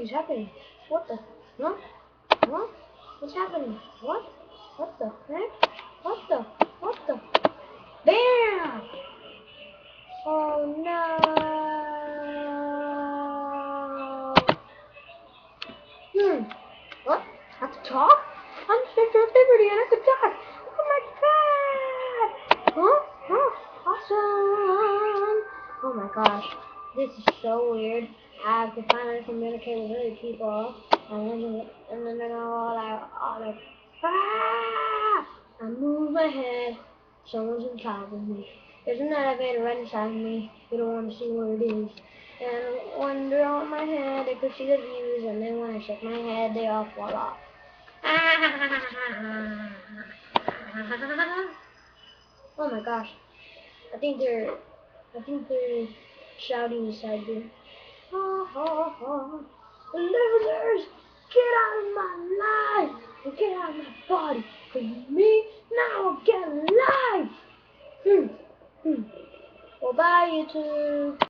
is happening? What the? Huh? Huh? What's happening? What? What the heck? What the? What the? Bam! Oh no! What? I have to talk? I'm Statue of Liberty and I could talk! Oh my god! Huh? Huh? Awesome! Oh my gosh. This is so weird. I have to finally communicate with other people. And then they're all like, ah! I move my head. Someone's on top of me. There's an elevator right inside of me. You don't want to see where it is. And when they're on my head, I could see the views. And then when I shake my head, they all fall off. Oh my gosh. I think they're shouting inside there. Ha ha ha. Losers! Get out of my life! And get out of my body! Cause me, now I'll get alive! Well, bye, YouTube.